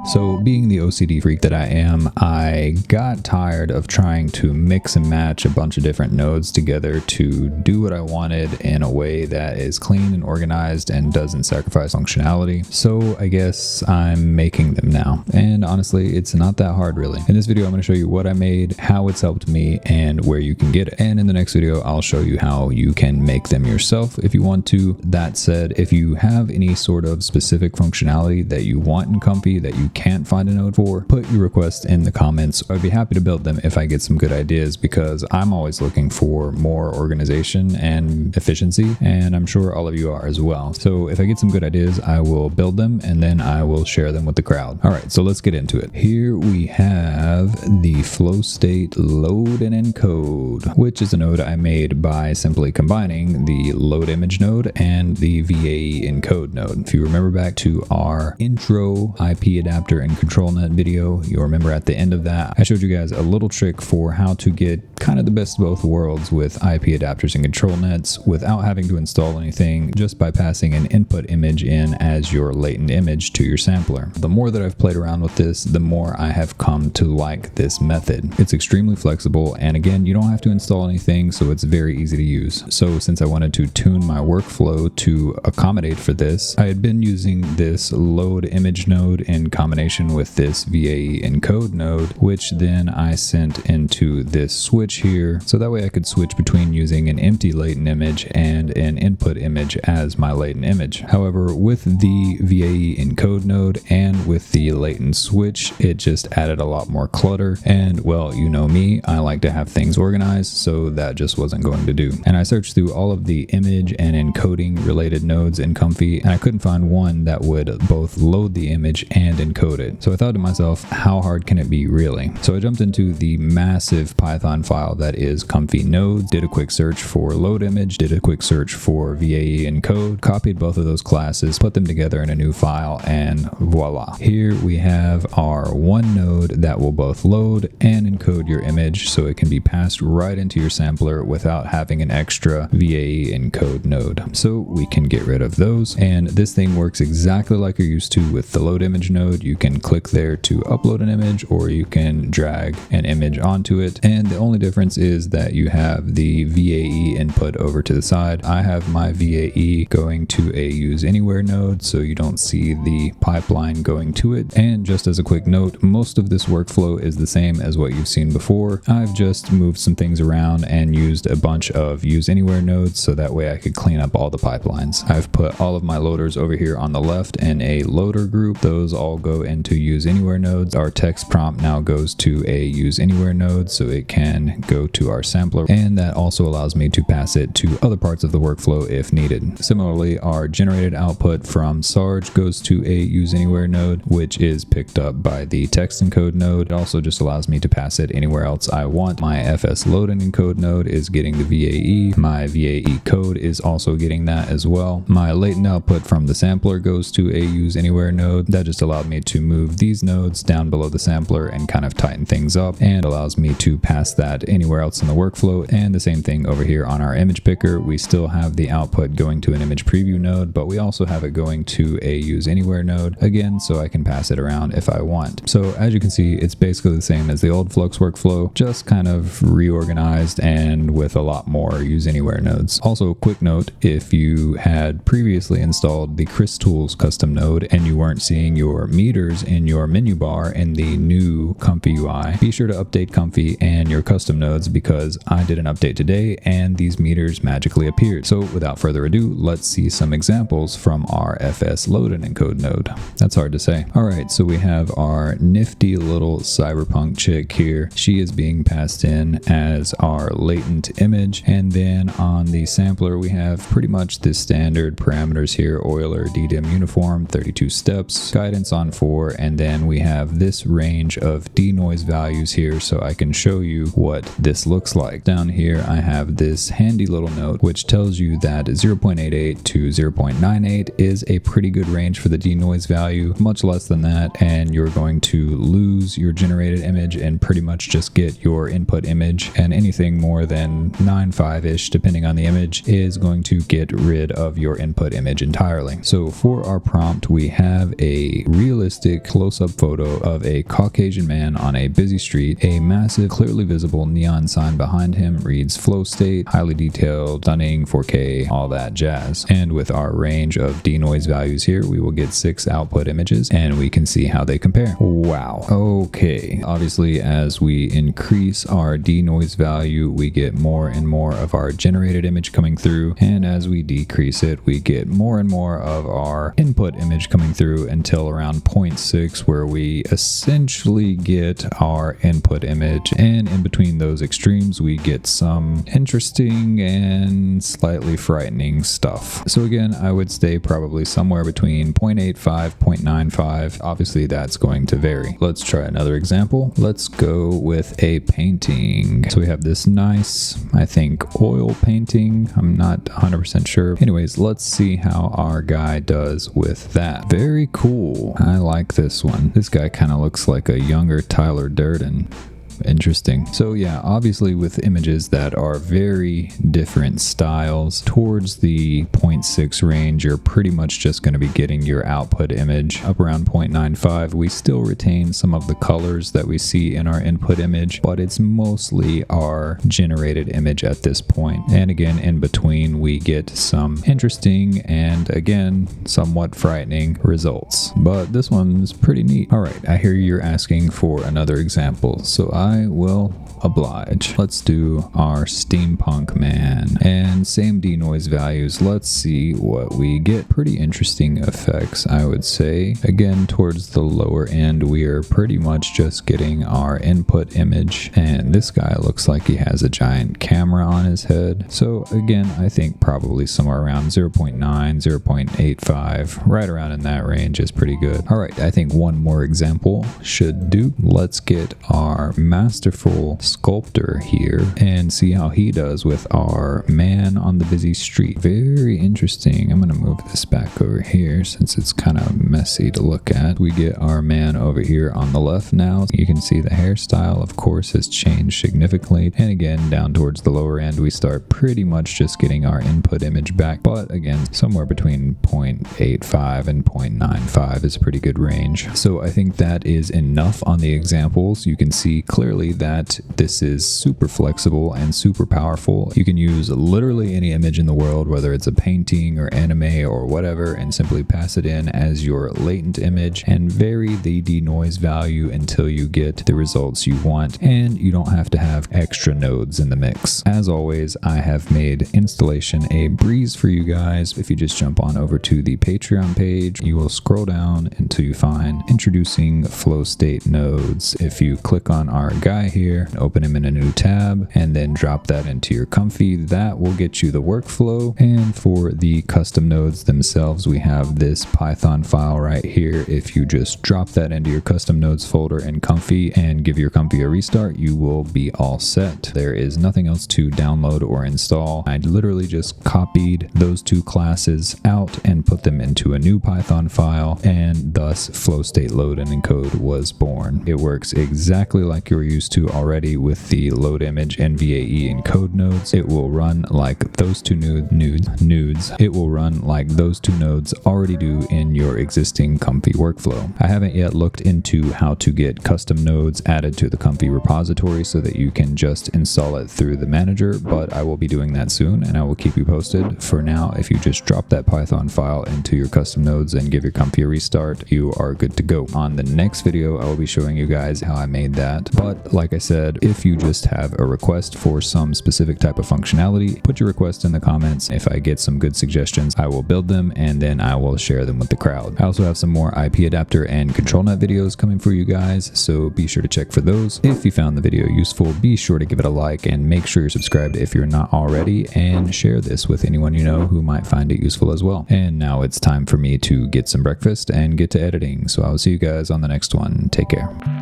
So being the OCD freak that I am, I got tired of trying to mix and match a bunch of different nodes together to do what I wanted in a way that is clean and organized and doesn't sacrifice functionality. So I guess I'm making them now. And honestly, it's not that hard really. In this video, I'm going to show you what I made, how it's helped me, and where you can get it. And in the next video, I'll show you how you can make them yourself if you want to. That said, if you have any sort of specific functionality that you want in Comfy that you can't find a node for, put your request in the comments. I'd be happy to build them if I get some good ideas, because I'm always looking for more organization and efficiency, and I'm sure all of you are as well. So if I get some good ideas, I will build them and then I will share them with the crowd. All right, so let's get into it. Here we have the FlowState load and encode, which is a node I made by simply combining the load image node and the VAE encode node. If you remember back to our intro IP adapter and controlnet video, you'll remember at the end of that, I showed you guys a little trick for how to get kind of the best of both worlds with IP adapters and controlnets without having to install anything, just by passing an input image in as your latent image to your sampler. The more that I've played around with this, the more I have come to like this method. It's extremely flexible, and again, you don't have to install anything, so it's very easy to use. So since I wanted to tune my workflow to accommodate for this, I had been using this load image node in combination with this VAE encode node, which then I sent into this switch here, so that way I could switch between using an empty latent image and an input image as my latent image. However, with the VAE encode node and with the latent switch, it just added a lot more clutter, and well, you know me, I like to have things organized, so that just wasn't going to do. And I searched through all of the image and encoding related nodes in Comfy, and I couldn't find one that would both load the image and encode it. So I thought to myself, how hard can it be really? So I jumped into the massive Python file that is Comfy nodes, did a quick search for load image, did a quick search for VAE encode, copied both of those classes, put them together in a new file, and voila. Here we have our one node that will both load and encode your image, so it can be passed right into your sampler without having an extra VAE encode node. So we can get rid of those, and this thing works exactly like you're used to with the load image node. You can click there to upload an image, or you can drag an image onto it, and the only difference is that you have the VAE input over to the side. I have my VAE going to a use anywhere node, so you don't see the pipeline going to it. And just as a quick note, most of this workflow is the same as what you've seen before. I've just moved some things around and used a bunch of use anywhere nodes, so that way I could clean up all the pipelines. I've put all of my loaders over here on the left in a loader group. Those all go into use anywhere nodes. Our text prompt now goes to a use anywhere node, so it can go to our sampler, and that also allows me to pass it to other parts of the workflow if needed. Similarly, our generated output from Sarge goes to a use anywhere node, which is picked up by the text encode node. It also just allows me to pass it anywhere else I want. My FS load and encode node is getting the VAE. My VAE code is also getting that as well. My latent output from the sampler goes to a use anywhere node. That just allowed me to move these nodes down below the sampler and kind of tighten things up, and allows me to pass that anywhere else in the workflow. And the same thing over here on our image picker. We still have the output going to an image preview node, but we also have it going to a use anywhere node again, so I can pass it around if I want. So as you can see, it's basically the same as the old Flux workflow, just kind of reorganized and with a lot more use anywhere nodes. Also, quick note, if you had previously installed the Crystools custom node and you weren't seeing your meters in your menu bar in the new comfyui, be sure to update Comfy and your custom nodes, because I did an update today and these meters magically appeared. So without further ado, let's see some examples from our FS load and encode node. That's hard to say. All right, so we have our nifty little cyberpunk chick here. She is being passed in as our latent image, and then on the sampler we have pretty much the standard parameters here: Euler, DDIM uniform, 32 steps, guidance on before, and then we have this range of denoise values here so I can show you what this looks like. Down here I have this handy little note which tells you that 0.88 to 0.98 is a pretty good range for the denoise value. Much less than that and you're going to lose your generated image and pretty much just get your input image, and anything more than 9.5-ish depending on the image is going to get rid of your input image entirely. So for our prompt we have a realistic close-up photo of a Caucasian man on a busy street. A massive clearly visible neon sign behind him reads FlowState, highly detailed, stunning, 4K, all that jazz. And with our range of denoise values here we will get 6 output images and we can see how they compare. Wow. Okay, obviously as we increase our denoise value we get more and more of our generated image coming through, and as we decrease it we get more and more of our input image coming through until around 0.6 where we essentially get our input image, and in between those extremes we get some interesting and slightly frightening stuff. So again, I would stay probably somewhere between 0.85, 0.95. Obviously that's going to vary. Let's try another example. Let's go with a painting. So we have this nice, I think, oil painting. I'm not 100% sure. Anyways, let's see how our guy does with that. Very cool. I like this one. This guy kind of looks like a younger Tyler Durden. Interesting. So yeah, obviously with images that are very different styles, towards the 0.6 range you're pretty much just going to be getting your output image. Up around 0.95 we still retain some of the colors that we see in our input image, but it's mostly our generated image at this point. And again, in between we get some interesting and again somewhat frightening results, but this one's pretty neat. All right, I hear you're asking for another example, so I will oblige. Let's do our steampunk man and same denoise values. Let's see what we get. Pretty interesting effects, I would say. Again, towards the lower end we are pretty much just getting our input image, and this guy looks like he has a giant camera on his head. So again, I think probably somewhere around 0.9, 0.85, right around in that range is pretty good. All right, I think one more example should do. Let's get our masterful sculptor here and see how he does with our man on the busy street. Very interesting. I'm gonna move this back over here since it's kind of messy to look at. We get our man over here on the left now. You can see the hairstyle of course has changed significantly, and again down towards the lower end we start pretty much just getting our input image back, but again somewhere between 0.85 and 0.95 is a pretty good range. So I think that is enough on the examples. You can see clearly that this is super flexible and super powerful. You can use literally any image in the world, whether it's a painting or anime or whatever, and simply pass it in as your latent image and vary the denoise value until you get the results you want, and you don't have to have extra nodes in the mix. As always, I have made installation a breeze for you guys. If you just jump on over to the Patreon page, you will scroll down until you find introducing FlowState nodes. If you click on our guy here, open him in a new tab, and then drop that into your Comfy, that will get you the workflow. And for the custom nodes themselves, we have this Python file right here. If you just drop that into your custom nodes folder in Comfy and give your Comfy a restart, you will be all set. There is nothing else to download or install. I literally just copied those two classes out and put them into a new Python file, and thus FlowState load and encode was born. It works exactly like you're used to already with the load image and VAE encode nodes. It will run like those two nodes. It will run like those two nodes already do in your existing Comfy workflow. I haven't yet looked into how to get custom nodes added to the Comfy repository so that you can just install it through the manager, but I will be doing that soon and I will keep you posted. For now, if you just drop that Python file into your custom nodes and give your Comfy a restart, you are good to go. On the next video, I will be showing you guys how I made that, but But like I said, if you just have a request for some specific type of functionality, put your request in the comments. If I get some good suggestions, I will build them and then I will share them with the crowd. I also have some more IP adapter and controlnet videos coming for you guys, so be sure to check for those. If you found the video useful, be sure to give it a like and make sure you're subscribed if you're not already, and share this with anyone you know who might find it useful as well. And now it's time for me to get some breakfast and get to editing, so I'll see you guys on the next one. Take care.